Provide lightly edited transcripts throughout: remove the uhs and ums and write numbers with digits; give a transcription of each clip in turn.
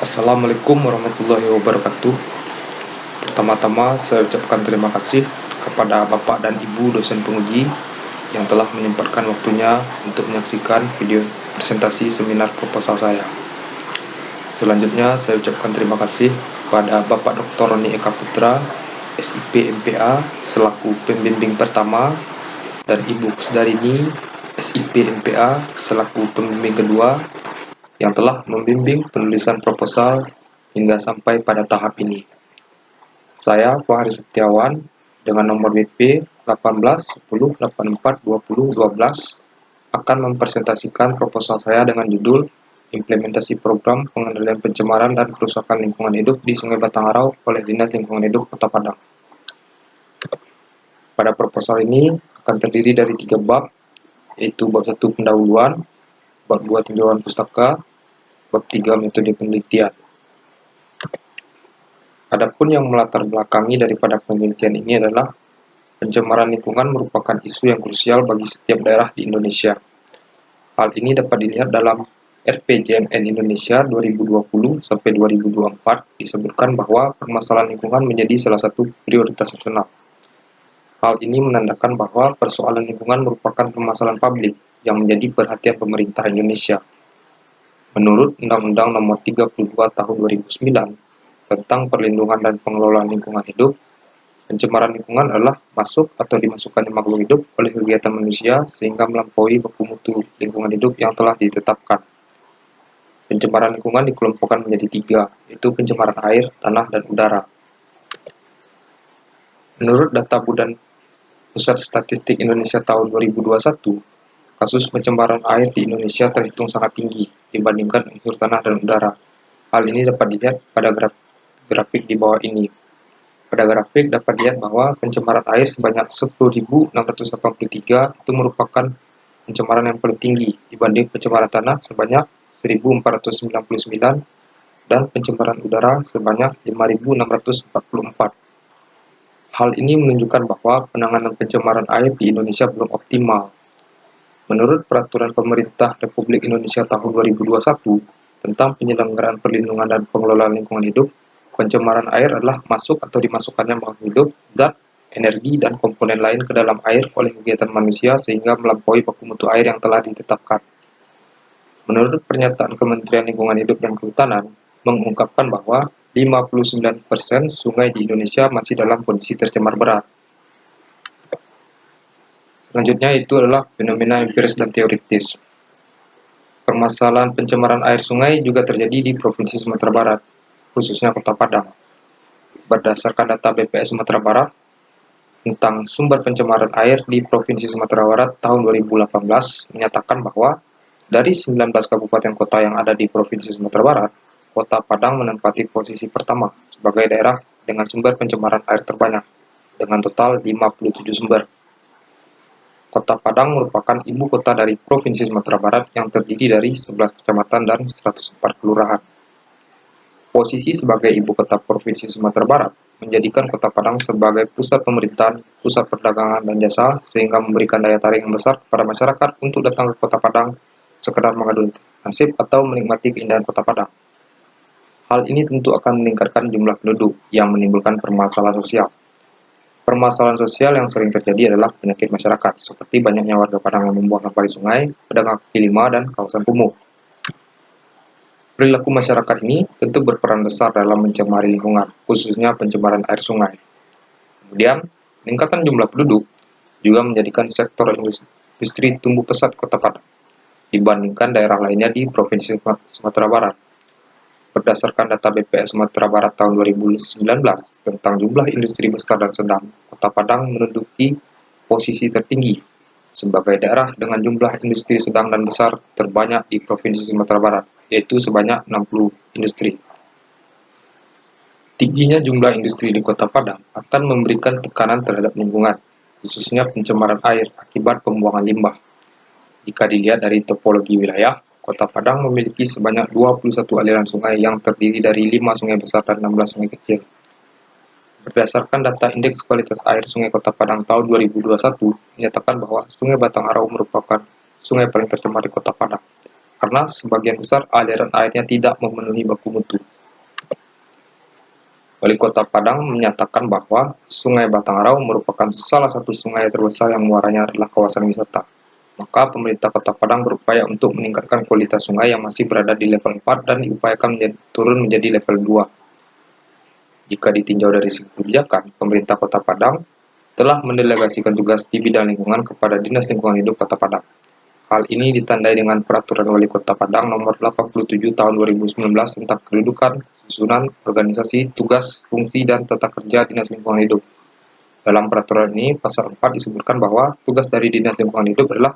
Assalamualaikum warahmatullahi wabarakatuh. Pertama-tama saya ucapkan terima kasih kepada Bapak dan Ibu dosen penguji yang telah menyempatkan waktunya untuk menyaksikan video presentasi seminar proposal saya. Selanjutnya saya ucapkan terima kasih kepada Bapak Dr. Roni Eka Putra, SIP MPA selaku pembimbing pertama, dan Ibu Kusdarini, SIP MPA selaku pembimbing kedua yang telah membimbing penulisan proposal hingga sampai pada tahap ini. Saya, Fahri Setiawan, dengan nomor WP 1810842012 akan mempresentasikan proposal saya dengan judul Implementasi Program Pengendalian Pencemaran dan Kerusakan Lingkungan Hidup di Sungai Batangarau oleh Dinas Lingkungan Hidup Kota Padang. Pada proposal ini akan terdiri dari 3 bab, yaitu bab 1 pendahuluan, bab 2 tinjauan pustaka, bab 3 metode penelitian. Adapun yang melatar belakangi daripada penelitian ini adalah pencemaran lingkungan merupakan isu yang krusial bagi setiap daerah di Indonesia. Hal ini dapat dilihat dalam RPJMN Indonesia 2020 sampai 2024 disebutkan bahwa permasalahan lingkungan menjadi salah satu prioritas nasional. Hal ini menandakan bahwa persoalan lingkungan merupakan permasalahan publik yang menjadi perhatian pemerintah Indonesia. Menurut Undang-Undang Nomor 32 Tahun 2009 tentang Perlindungan dan Pengelolaan Lingkungan Hidup, pencemaran lingkungan adalah masuk atau dimasukkannya makhluk hidup oleh kegiatan manusia sehingga melampaui baku mutu lingkungan hidup yang telah ditetapkan. Pencemaran lingkungan dikelompokkan menjadi 3, yaitu pencemaran air, tanah, dan udara. Menurut data Badan Pusat Statistik Indonesia tahun 2021, kasus pencemaran air di Indonesia terhitung sangat tinggi dibandingkan unsur tanah dan udara. Hal ini dapat dilihat pada grafik di bawah ini. Pada grafik dapat dilihat bahwa pencemaran air sebanyak 10.683 itu merupakan pencemaran yang paling tinggi dibanding pencemaran tanah sebanyak 1.499 dan pencemaran udara sebanyak 5.644. Hal ini menunjukkan bahwa penanganan pencemaran air di Indonesia belum optimal. Menurut Peraturan Pemerintah Republik Indonesia tahun 2021 tentang penyelenggaraan perlindungan dan pengelolaan lingkungan hidup, pencemaran air adalah masuk atau dimasukkannya makhluk hidup, zat, energi, dan komponen lain ke dalam air oleh kegiatan manusia sehingga melampaui baku mutu air yang telah ditetapkan. Menurut pernyataan Kementerian Lingkungan Hidup dan Kehutanan, mengungkapkan bahwa 59% sungai di Indonesia masih dalam kondisi tercemar berat. Selanjutnya itu adalah fenomena empiris dan teoritis. Permasalahan pencemaran air sungai juga terjadi di Provinsi Sumatera Barat, khususnya Kota Padang. Berdasarkan data BPS Sumatera Barat tentang sumber pencemaran air di Provinsi Sumatera Barat tahun 2018 menyatakan bahwa dari 19 kabupaten kota yang ada di Provinsi Sumatera Barat, Kota Padang menempati posisi pertama sebagai daerah dengan sumber pencemaran air terbanyak, dengan total 57 sumber. Kota Padang merupakan ibu kota dari Provinsi Sumatera Barat yang terdiri dari 11 kecamatan dan 104 kelurahan. Posisi sebagai ibu kota Provinsi Sumatera Barat menjadikan Kota Padang sebagai pusat pemerintahan, pusat perdagangan dan jasa, sehingga memberikan daya tarik yang besar kepada masyarakat untuk datang ke Kota Padang sekedar mengadu nasib atau menikmati keindahan Kota Padang. Hal ini tentu akan meningkatkan jumlah penduduk yang menimbulkan permasalahan sosial. Permasalahan sosial yang sering terjadi adalah penyakit masyarakat, seperti banyaknya warga Padang yang membuang sampah di sungai, pedagang kaki lima, dan kawasan kumuh. Perilaku masyarakat ini tentu berperan besar dalam mencemari lingkungan, khususnya pencemaran air sungai. Kemudian, peningkatan jumlah penduduk juga menjadikan sektor industri tumbuh pesat Kota Padang dibandingkan daerah lainnya di Provinsi Sumatera Barat. Berdasarkan data BPS Sumatera Barat tahun 2019 tentang jumlah industri besar dan sedang, Kota Padang menduduki posisi tertinggi sebagai daerah dengan jumlah industri sedang dan besar terbanyak di Provinsi Sumatera Barat, yaitu sebanyak 60 industri. Tingginya jumlah industri di Kota Padang akan memberikan tekanan terhadap lingkungan, khususnya pencemaran air akibat pembuangan limbah. Jika dilihat dari topologi wilayah, Kota Padang memiliki sebanyak 21 aliran sungai yang terdiri dari 5 sungai besar dan 16 sungai kecil. Berdasarkan data Indeks Kualitas Air Sungai Kota Padang tahun 2021, menyatakan bahwa Sungai Batangarau merupakan sungai paling tercemar di Kota Padang, karena sebagian besar aliran airnya tidak memenuhi baku mutu, Wali Kota Padang menyatakan bahwa Sungai Batangrau merupakan salah satu sungai terbesar yang muaranya adalah kawasan wisata. Maka pemerintah Kota Padang berupaya untuk meningkatkan kualitas sungai yang masih berada di level 4 dan diupayakan turun menjadi level 2. Jika ditinjau dari segi kebijakan, pemerintah Kota Padang telah mendelegasikan tugas di bidang lingkungan kepada Dinas Lingkungan Hidup Kota Padang. Hal ini ditandai dengan Peraturan Wali Kota Padang Nomor 87 Tahun 2019 tentang kedudukan, susunan, organisasi, tugas, fungsi, dan tata kerja Dinas Lingkungan Hidup. Dalam peraturan ini, pasal 4 disebutkan bahwa tugas dari Dinas Lingkungan Hidup adalah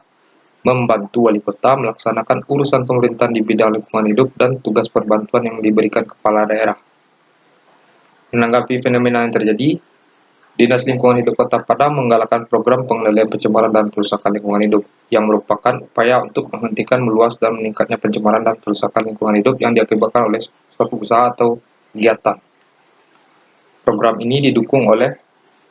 membantu wali kota melaksanakan urusan pemerintahan di bidang lingkungan hidup dan tugas perbantuan yang diberikan kepala daerah. Menanggapi fenomena yang terjadi, Dinas Lingkungan Hidup Kota Padang menggalakkan program pengendalian pencemaran dan perusakan lingkungan hidup, yang merupakan upaya untuk menghentikan meluas dan meningkatnya pencemaran dan perusakan lingkungan hidup yang diakibatkan oleh suatu usaha atau kegiatan. Program ini didukung oleh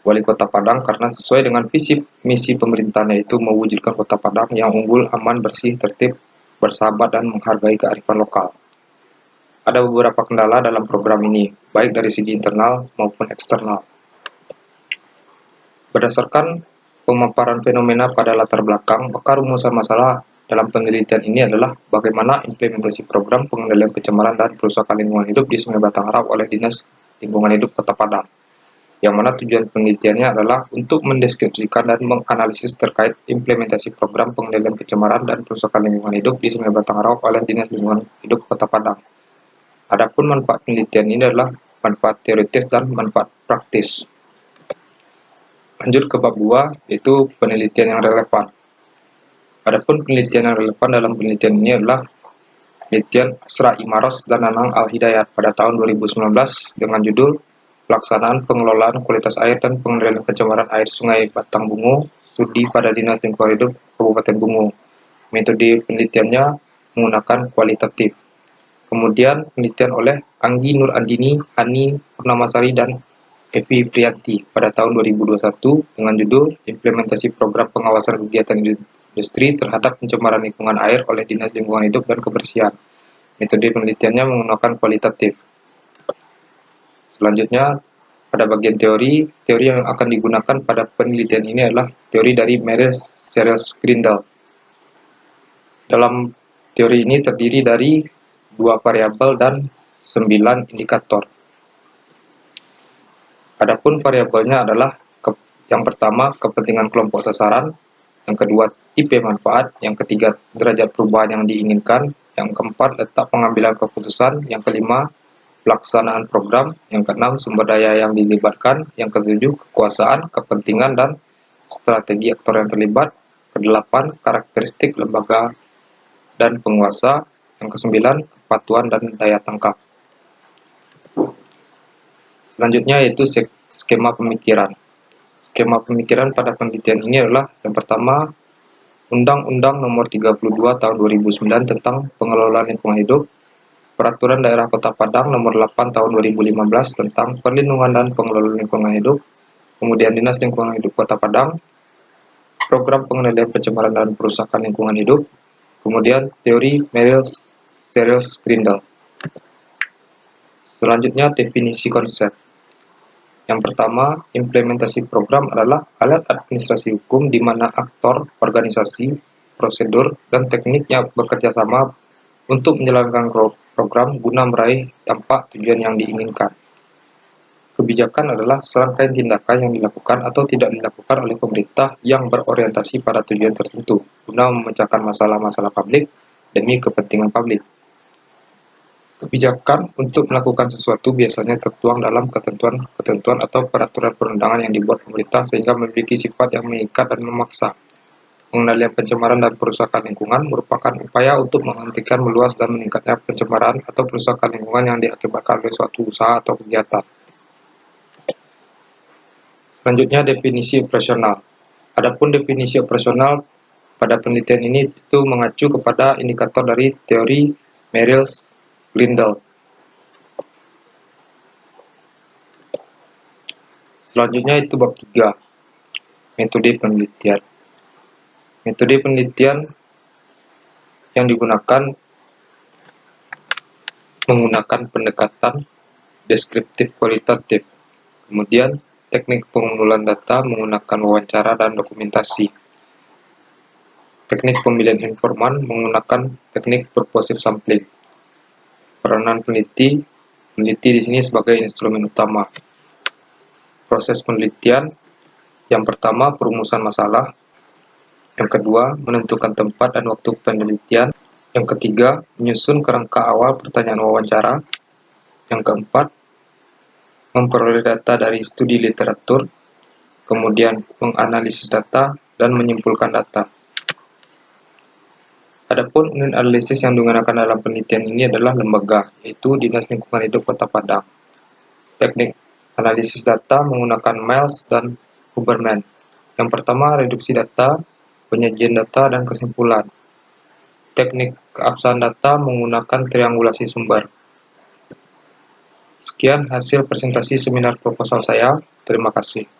Wali Kota Padang karena sesuai dengan visi misi pemerintahnya, yaitu mewujudkan Kota Padang yang unggul, aman, bersih, tertib, bersahabat, dan menghargai kearifan lokal. Ada beberapa kendala dalam program ini, baik dari segi internal maupun eksternal. Berdasarkan pemaparan fenomena pada latar belakang, maka rumusan masalah dalam penelitian ini adalah bagaimana implementasi program pengendalian pencemaran dan perusakan lingkungan hidup di Sungai Batangrau oleh Dinas Lingkungan Hidup Kota Padang, yang mana tujuan penelitiannya adalah untuk mendeskripsikan dan menganalisis terkait implementasi program pengendalian pencemaran dan perusakan lingkungan hidup di Sungai Batangrau oleh Dinas Lingkungan Hidup Kota Padang. Adapun manfaat penelitian ini adalah manfaat teoritis dan manfaat praktis. Lanjut ke bab 2, yaitu penelitian yang relevan. Adapun penelitian yang relevan dalam penelitian ini adalah penelitian Asra Imaros dan Nanang Al-Hidayat pada tahun 2019 dengan judul Pelaksanaan Pengelolaan Kualitas Air dan Pengendalian Pencemaran Air Sungai Batang Bungo, studi pada Dinas Lingkungan Hidup Kabupaten Bungo. Metode penelitiannya menggunakan kualitatif. Kemudian penelitian oleh Anggi Nur Andini, Hani Purnamasari, dan Evi Priyanti pada tahun 2021 dengan judul Implementasi Program Pengawasan Kegiatan Industri Terhadap Pencemaran Lingkungan Air oleh Dinas Lingkungan Hidup dan Kebersihan. Metode penelitiannya menggunakan kualitatif. Selanjutnya, pada bagian teori yang akan digunakan pada penelitian ini adalah teori dari Merrill Searles Grindal. Dalam teori ini terdiri dari 2 variabel dan 9 indikator. Adapun variabelnya adalah yang pertama, kepentingan kelompok sasaran, yang kedua, tipe manfaat, yang ketiga, derajat perubahan yang diinginkan, yang keempat, letak pengambilan keputusan, yang kelima, pelaksanaan program, yang keenam, sumber daya yang dilibatkan, yang ketujuh, kekuasaan, kepentingan, dan strategi aktor yang terlibat, kedelapan, karakteristik lembaga dan penguasa, yang kesembilan, kepatuhan dan daya tangkap. Selanjutnya yaitu skema pemikiran. Skema pemikiran pada penelitian ini adalah yang pertama, Undang-Undang Nomor 32 Tahun 2009 tentang Pengelolaan Lingkungan Hidup, Peraturan Daerah Kota Padang Nomor 8 Tahun 2015 tentang Perlindungan dan Pengelolaan Lingkungan Hidup, kemudian Dinas Lingkungan Hidup Kota Padang, Program Pengendalian Pencemaran dan Perusakan Lingkungan Hidup, kemudian teori Merrill Searles Grindal. Selanjutnya definisi konsep. Yang pertama, implementasi program adalah alat administrasi hukum di mana aktor, organisasi, prosedur, dan tekniknya bekerja sama untuk menjalankan program guna meraih dampak tujuan yang diinginkan. Kebijakan adalah serangkaian tindakan yang dilakukan atau tidak dilakukan oleh pemerintah yang berorientasi pada tujuan tertentu guna memecahkan masalah-masalah publik demi kepentingan publik. Kebijakan untuk melakukan sesuatu biasanya tertuang dalam ketentuan atau peraturan perundangan yang dibuat pemerintah sehingga memiliki sifat yang mengikat dan memaksa. Pengendalian pencemaran dan perusakan lingkungan merupakan upaya untuk menghentikan meluas dan meningkatnya pencemaran atau perusakan lingkungan yang diakibatkan oleh suatu usaha atau kegiatan. Selanjutnya definisi operasional. Adapun definisi operasional pada penelitian ini itu mengacu kepada indikator dari teori Merrill Grindal. Selanjutnya itu bab 3, metode penelitian. Metode penelitian yang digunakan menggunakan pendekatan deskriptif kualitatif. Kemudian, teknik pengumpulan data menggunakan wawancara dan dokumentasi. Teknik pemilihan informan menggunakan teknik purposive sampling. Peranan peneliti di sini sebagai instrumen utama. Proses penelitian, yang pertama perumusan masalah, yang kedua menentukan tempat dan waktu penelitian, yang ketiga menyusun kerangka awal pertanyaan wawancara, yang keempat memperoleh data dari studi literatur, kemudian menganalisis data dan menyimpulkan data. Adapun unit analisis yang digunakan dalam penelitian ini adalah lembaga, yaitu Dinas Lingkungan Hidup Kota Padang. Teknik analisis data menggunakan Miles dan Huberman. Yang pertama, reduksi data, penyajian data, dan kesimpulan. Teknik keabsahan data menggunakan triangulasi sumber. Sekian hasil presentasi seminar proposal saya. Terima kasih.